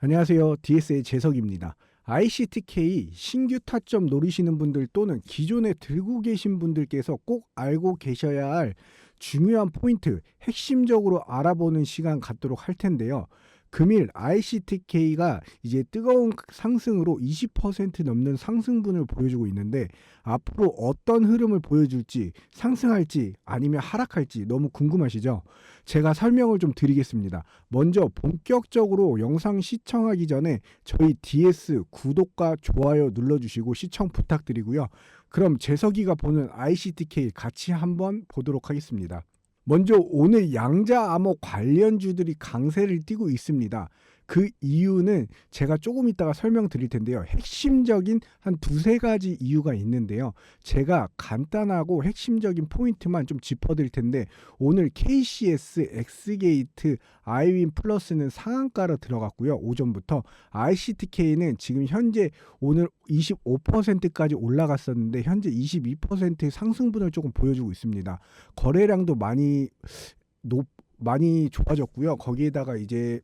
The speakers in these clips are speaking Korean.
안녕하세요. DS의 재석입니다. ICTK 신규 타점 노리시는 분들 또는 기존에 들고 계신 분들께서 꼭 알고 계셔야 할 중요한 포인트, 핵심적으로 알아보는 시간 갖도록 할 텐데요. 금일 ICTK가 이제 뜨거운 상승으로 20% 넘는 상승분을 보여주고 있는데 앞으로 어떤 흐름을 보여줄지, 상승할지 아니면 하락할지 너무 궁금하시죠? 제가 설명을 좀 드리겠습니다. 먼저 본격적으로 영상 시청하기 전에 저희 DS 구독과 좋아요 눌러주시고 시청 부탁드리고요. 그럼 재석이가 보는 ICTK 같이 한번 보도록 하겠습니다. 먼저 오늘 양자 암호 관련주들이 강세를 띠고 있습니다. 그 이유는 제가 조금 이따가 설명드릴 텐데요. 핵심적인 한 두세 가지 이유가 있는데요. 제가 간단하고 핵심적인 포인트만 좀 짚어드릴 텐데 오늘 KCS, 엑스게이트, 아이윈 플러스는 상한가로 들어갔고요. 오전부터 ICTK는 지금 현재 오늘 25%까지 올라갔었는데 현재 22%의 상승분을 조금 보여주고 있습니다. 거래량도 많이 좋아졌고요. 거기에다가 이제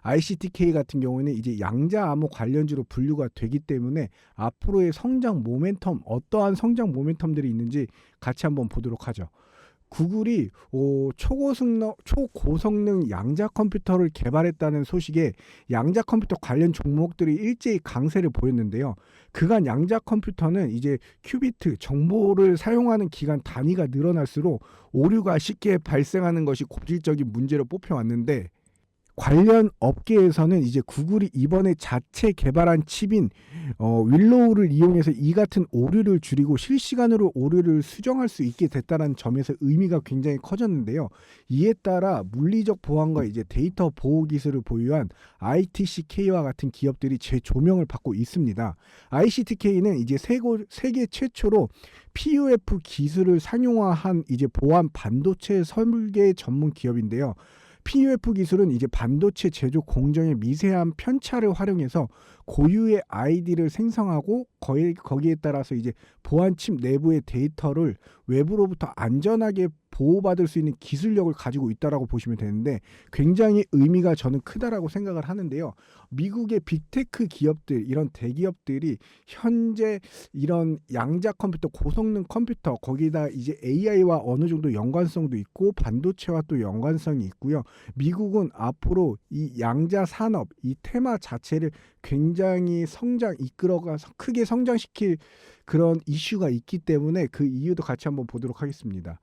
ICTK 같은 경우는 이제 양자 암호 관련주로 분류가 되기 때문에 앞으로의 성장 모멘텀, 어떠한 성장 모멘텀들이 있는지 같이 한번 보도록 하죠. 구글이 초고성능 양자 컴퓨터를 개발했다는 소식에 양자 컴퓨터 관련 종목들이 일제히 강세를 보였는데요. 그간 양자 컴퓨터는 이제 큐비트 정보를 사용하는 기간 단위가 늘어날수록 오류가 쉽게 발생하는 것이 고질적인 문제로 뽑혀왔는데 관련 업계에서는 이제 구글이 이번에 자체 개발한 칩인 윌로우를 이용해서 이 같은 오류를 줄이고 실시간으로 오류를 수정할 수 있게 됐다는 점에서 의미가 굉장히 커졌는데요. 이에 따라 물리적 보안과 이제 데이터 보호 기술을 보유한 ITCK와 같은 기업들이 재조명을 받고 있습니다. ICTK는 이제 세계 최초로 PUF 기술을 상용화한 이제 보안 반도체 설계 전문 기업인데요. PUF 기술은 이제 반도체 제조 공정의 미세한 편차를 활용해서 고유의 아이디를 생성하고 거기에 따라서 이제 보안칩 내부의 데이터를 외부로부터 안전하게 보호받을 수 있는 기술력을 가지고 있다라고 보시면 되는데 굉장히 의미가 저는 크다라고 생각을 하는데요. 미국의 빅테크 기업들, 이런 대기업들이 현재 이런 양자 컴퓨터, 고성능 컴퓨터, 거기다 이제 AI와 어느 정도 연관성도 있고 반도체와 또 연관성이 있고요. 미국은 앞으로 이 양자 산업, 이 테마 자체를 굉장히 이끌어가서 크게 성장시킬 그런 이슈가 있기 때문에 그 이유도 같이 한번 보도록 하겠습니다.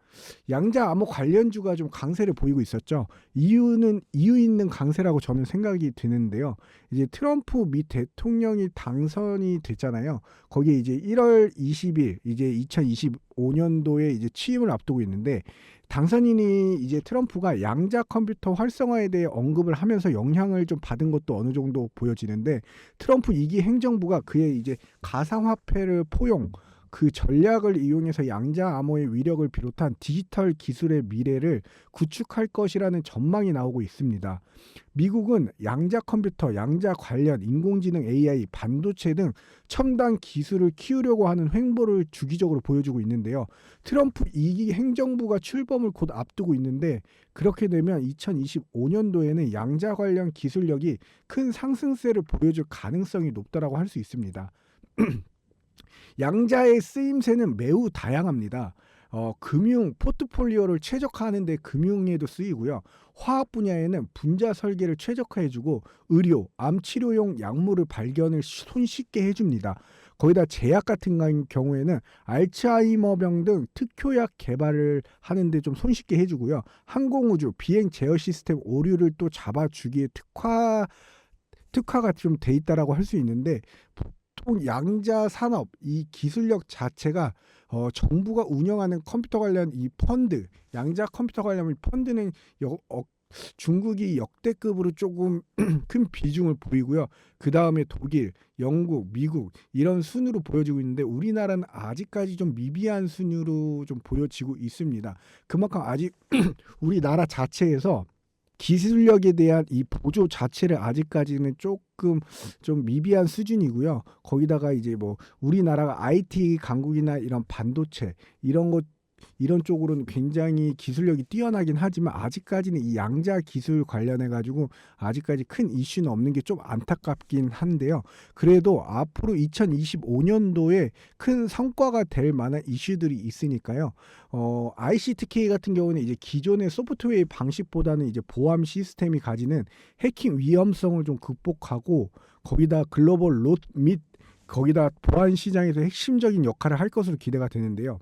양자 암호 관련주가 좀 강세를 보이고 있었죠. 이유는 이유 있는 강세라고 저는 생각이 드는데요. 이제 트럼프 미 대통령이 당선이 됐잖아요. 거기에 이제 1월 20일 이제 2025년도에 이제 취임을 앞두고 있는데 당선인이 이제 트럼프가 양자 컴퓨터 활성화에 대해 언급을 하면서 영향을 좀 받은 것도 어느 정도 보여지는데 트럼프 2기 행정부가 그의 이제 가상화폐를 포용 그 전략을 이용해서 양자 암호의 위력을 비롯한 디지털 기술의 미래를 구축할 것이라는 전망이 나오고 있습니다. 미국은 양자 컴퓨터, 양자 관련 인공지능 AI, 반도체 등 첨단 기술을 키우려고 하는 횡보를 주기적으로 보여주고 있는데요. 트럼프 2기 행정부가 출범을 곧 앞두고 있는데 그렇게 되면 2025년도에는 양자 관련 기술력이 큰 상승세를 보여줄 가능성이 높다라고 할 수 있습니다. 양자의 쓰임새는 매우 다양합니다. 금융 포트폴리오를 최적화하는 데 금융에도 쓰이고요. 화학 분야에는 분자 설계를 최적화해주고 의료, 암 치료용 약물을 발견을 손쉽게 해줍니다. 거기다 제약 같은 경우에는 알츠하이머병 등 특효약 개발을 하는데 좀 손쉽게 해주고요. 항공우주, 비행 제어 시스템 오류를 또 잡아주기에 특화가 좀 돼 있다라고 할 수 있는데 보통 양자 산업 이 기술력 자체가 정부가 운영하는 컴퓨터 관련 이 펀드, 양자 컴퓨터 관련 펀드는 중국이 역대급으로 조금 큰 비중을 보이고요. 그 다음에 독일, 영국, 미국 이런 순으로 보여지고 있는데 우리나라는 아직까지 좀 미비한 순으로 좀 보여지고 있습니다. 그만큼 아직 우리나라 자체에서 기술력에 대한 이 보조 자체를 아직까지는 조금 좀 미비한 수준이고요. 거기다가 이제 뭐 우리나라가 IT 강국이나 이런 반도체 이런 것 이런 쪽으로는 굉장히 기술력이 뛰어나긴 하지만 아직까지는 이 양자 기술 관련해 가지고 아직까지 큰 이슈는 없는 게 좀 안타깝긴 한데요. 그래도 앞으로 2025년도에 큰 성과가 될 만한 이슈들이 있으니까요. ICTK 같은 경우는 이제 기존의 소프트웨어 방식보다는 이제 보안 시스템이 가지는 해킹 위험성을 좀 극복하고 거기다 글로벌 롯 및 거기다 보안 시장에서 핵심적인 역할을 할 것으로 기대가 되는데요.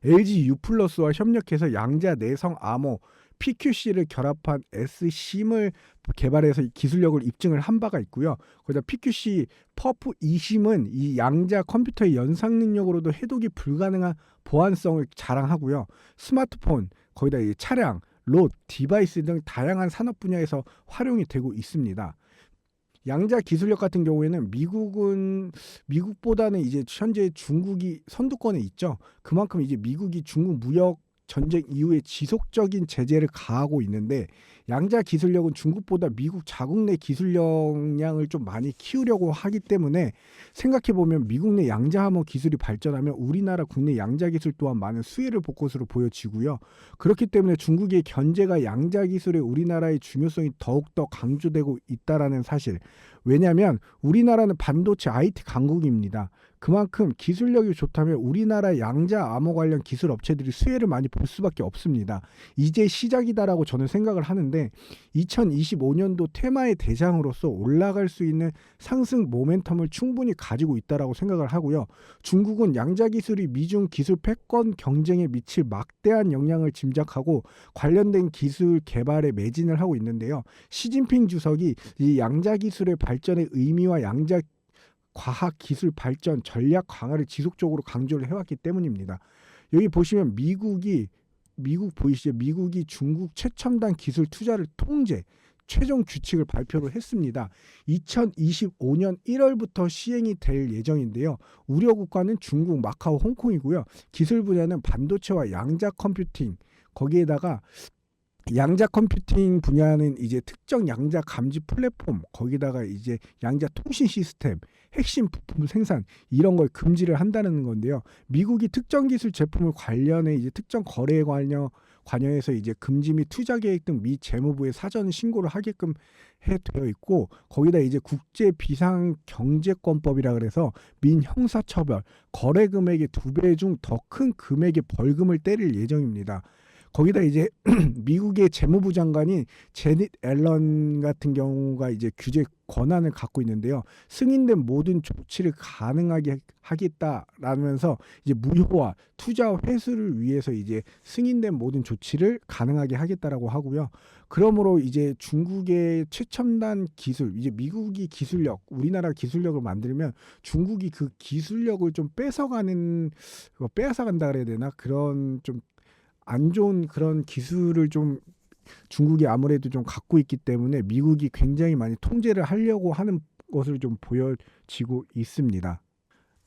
LG U+와 협력해서 양자 내성 암호 PQC를 결합한 S심을 개발해서 기술력을 입증을 한 바가 있고요. 거기다 PQC 퍼프 2심은 이 양자 컴퓨터의 연상 능력으로도 해독이 불가능한 보안성을 자랑하고요. 스마트폰, 거기다 이 차량, 롯, 디바이스 등 다양한 산업 분야에서 활용이 되고 있습니다. 양자 기술력 같은 경우에는 미국보다는 이제 현재 중국이 선두권에 있죠. 그만큼 이제 미국이 중국 무역 전쟁 이후에 지속적인 제재를 가하고 있는데 양자 기술력은 중국보다 미국 자국 내 기술 역량을 좀 많이 키우려고 하기 때문에 생각해 보면 미국 내 양자 암호 기술이 발전하면 우리나라 국내 양자 기술 또한 많은 수혜를 볼 것으로 보여지고요. 그렇기 때문에 중국의 견제가 양자 기술의 우리나라의 중요성이 더욱더 강조되고 있다라는 사실. 왜냐하면 우리나라는 반도체 IT 강국입니다. 그만큼 기술력이 좋다면 우리나라 양자 암호 관련 기술 업체들이 수혜를 많이 볼 수밖에 없습니다. 이제 시작이다라고 저는 생각을 하는데 2025년도 테마의 대장으로서 올라갈 수 있는 상승 모멘텀을 충분히 가지고 있다라고 생각을 하고요. 중국은 양자 기술이 미중 기술 패권 경쟁에 미칠 막대한 영향을 짐작하고 관련된 기술 개발에 매진을 하고 있는데요. 시진핑 주석이 이 양자 기술의 발전의 의미와 양자 과학 기술 발전 전략 강화를 지속적으로 강조를 해왔기 때문입니다. 여기 보시면 미국 보이시죠? 미국이 중국 최첨단 기술 투자를 통제 최종 규칙을 발표를 했습니다. 2025년 1월부터 시행이 될 예정인데요. 우려 국가는 중국, 마카오, 홍콩이고요. 기술 분야는 반도체와 양자 컴퓨팅 거기에다가 양자 컴퓨팅 분야는 이제 특정 양자 감지 플랫폼 거기다가 이제 양자 통신 시스템 핵심 부품 생산 이런 걸 금지를 한다는 건데요. 미국이 특정 기술 제품을 관련해 이제 특정 거래에 관여해서 이제 금지 및 투자 계획 등 미 재무부에 사전 신고를 하게끔 되어 있고 거기다 이제 국제 비상 경제권법이라 그래서 민 형사처벌 거래 금액의 2배 중 더 큰 금액의 벌금을 때릴 예정입니다. 거기다 이제 미국의 재무부 장관이 제닛 앨런 같은 경우가 이제 규제 권한을 갖고 있는데요. 승인된 모든 조치를 가능하게 하겠다라면서 이제 무효화, 투자 회수를 위해서 이제 승인된 모든 조치를 가능하게 하겠다라고 하고요. 그러므로 이제 중국의 최첨단 기술, 이제 미국이 기술력, 우리나라 기술력을 만들면 중국이 그 기술력을 좀 뺏어간다 그래야 되나? 그런 좀 안 좋은 그런 기술을 좀 중국이 아무래도 좀 갖고 있기 때문에 미국이 굉장히 많이 통제를 하려고 하는 것을 좀 보여지고 있습니다.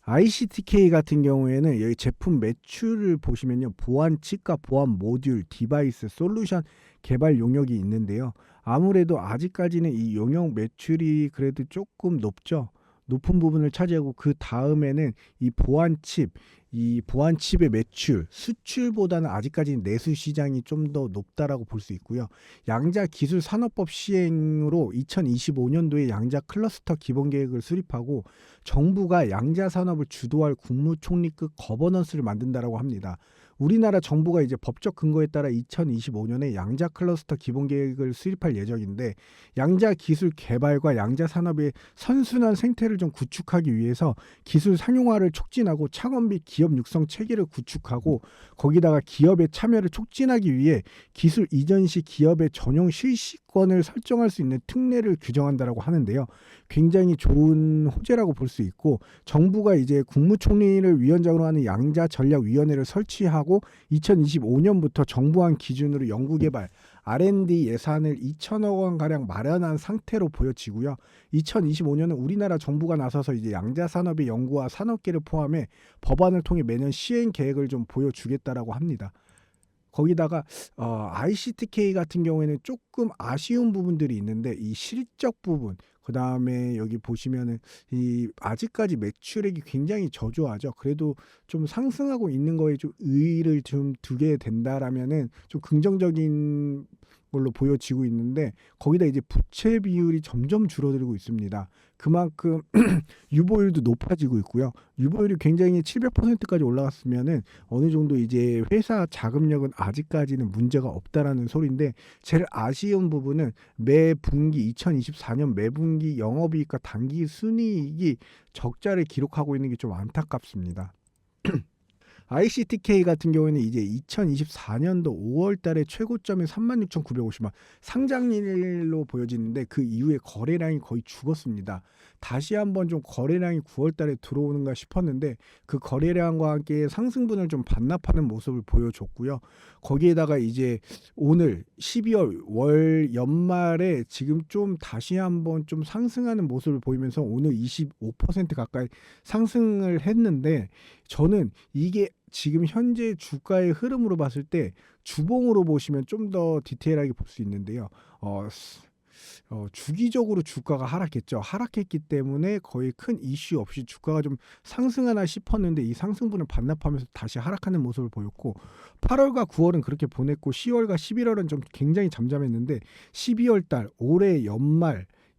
ICTK 같은 경우에는 여기 제품 매출을 보시면요. 보안 칩과 보안 모듈, 디바이스, 솔루션 개발 용역이 있는데요. 아무래도 아직까지는 이 용역 매출이 그래도 조금 높죠. 높은 부분을 차지하고 그 다음에는 이 보안칩의 매출, 수출보다는 아직까지는 내수 시장이 좀 더 높다라고 볼 수 있고요. 양자 기술 산업법 시행으로 2025년도에 양자 클러스터 기본 계획을 수립하고 정부가 양자 산업을 주도할 국무총리급 거버넌스를 만든다라고 합니다. 우리나라 정부가 이제 법적 근거에 따라 2025년에 양자 클러스터 기본 계획을 수립할 예정인데 양자 기술 개발과 양자 산업의 선순환 생태를 좀 구축하기 위해서 기술 상용화를 촉진하고 창업 및 기업 육성 체계를 구축하고 거기다가 기업의 참여를 촉진하기 위해 기술 이전 시 기업의 전용 실시권을 설정할 수 있는 특례를 규정한다라고 하는데요. 굉장히 좋은 호재라고 볼 수 있고 정부가 이제 국무총리를 위원장으로 하는 양자 전략위원회를 설치하고 2025년부터 정부안 기준으로 연구개발 R&D 예산을 2천억 원 가량 마련한 상태로 보여지고요. 2025년은 우리나라 정부가 나서서 이제 양자 산업의 연구와 산업계를 포함해 법안을 통해 매년 시행 계획을 좀 보여주겠다라고 합니다. 거기다가 ICTK 같은 경우에는 조금 아쉬운 부분들이 있는데 이 실적 부분, 그다음에 여기 보시면은 이 아직까지 매출액이 굉장히 저조하죠. 그래도 좀 상승하고 있는 거에 좀 의의를 좀 두게 된다라면은 좀 긍정적인 걸로 보여지고 있는데, 거기다 이제 부채 비율이 점점 줄어들고 있습니다. 그만큼 유보율도 높아지고 있고요. 유보율이 굉장히 700%까지 올라갔으면은 어느 정도 이제 회사 자금력은 아직까지는 문제가 없다라는 소리인데, 제일 아쉬운 부분은 매 분기 2024년 매 분기 영업이익과 당기 순이익이 적자를 기록하고 있는 게 좀 안타깝습니다. ICTK 같은 경우에는 이제 2024년도 5월 달에 최고점이 36,950만 상장일로 보여지는데, 그 이후에 거래량이 거의 죽었습니다. 다시 한번 좀 거래량이 9월 달에 들어오는가 싶었는데 그 거래량과 함께 상승분을 좀 반납하는 모습을 보여줬고요. 거기에다가 이제 오늘 12월 월 연말에 지금 좀 다시 한번 좀 상승하는 모습을 보이면서 오늘 25% 가까이 상승을 했는데, 저는 이게 지금 현재 주가의 흐름으로 봤을 때 주봉으로 보시면 좀 더 디테일하게 볼 수 있는데요. 주기적으로 주가가 하락했죠. 하락했기 때문에 거의 큰 이슈 없이 주가가 좀 상승하나 싶었는데 이 상승분을 반납하면서 다시 하락하는 모습을 보였고, 8월과 9월은 그렇게 보냈고 10월과 11월은 좀 굉장히 잠잠했는데 12월 달 올해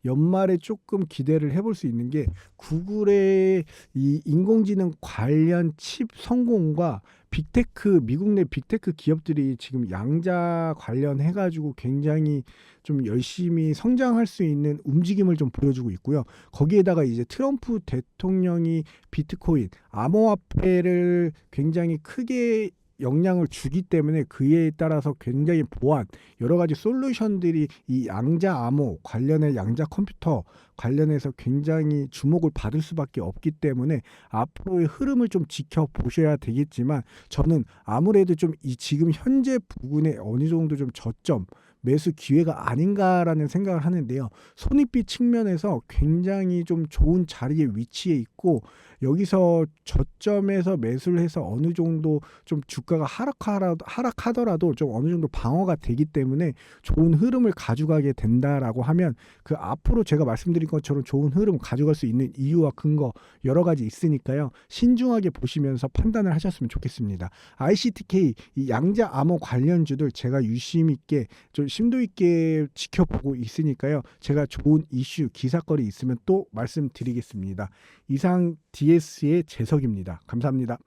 연말에 조금 기대를 해볼 수 있는 게, 구글의 이 인공지능 관련 칩 성공과 빅테크, 미국 내 빅테크 기업들이 지금 양자 관련해가지고 굉장히 좀 열심히 성장할 수 있는 움직임을 좀 보여주고 있고요. 거기에다가 이제 트럼프 대통령이 비트코인, 암호화폐를 굉장히 크게 영향을 주기 때문에 그에 따라서 굉장히 보안, 여러 가지 솔루션들이 이 양자 암호 관련해 양자 컴퓨터 관련해서 굉장히 주목을 받을 수밖에 없기 때문에 앞으로의 흐름을 좀 지켜보셔야 되겠지만, 저는 아무래도 좀 이 지금 현재 부근에 어느 정도 좀 저점 매수 기회가 아닌가라는 생각을 하는데요. 손익비 측면에서 굉장히 좀 좋은 자리에 위치해 있고, 여기서 저점에서 매수를 해서 어느 정도 좀 주가가 하락하더라도 좀 어느 정도 방어가 되기 때문에 좋은 흐름을 가져가게 된다라고 하면, 그 앞으로 제가 말씀드린 것처럼 좋은 흐름 가져갈 수 있는 이유와 근거 여러 가지 있으니까요. 신중하게 보시면서 판단을 하셨으면 좋겠습니다. ICTK 이 양자 암호 관련주들 제가 유심 있게 좀 심도 있게 지켜보고 있으니까요. 제가 좋은 이슈 기사거리 있으면 또 말씀드리겠습니다. 이상 DS의 재석입니다. 감사합니다.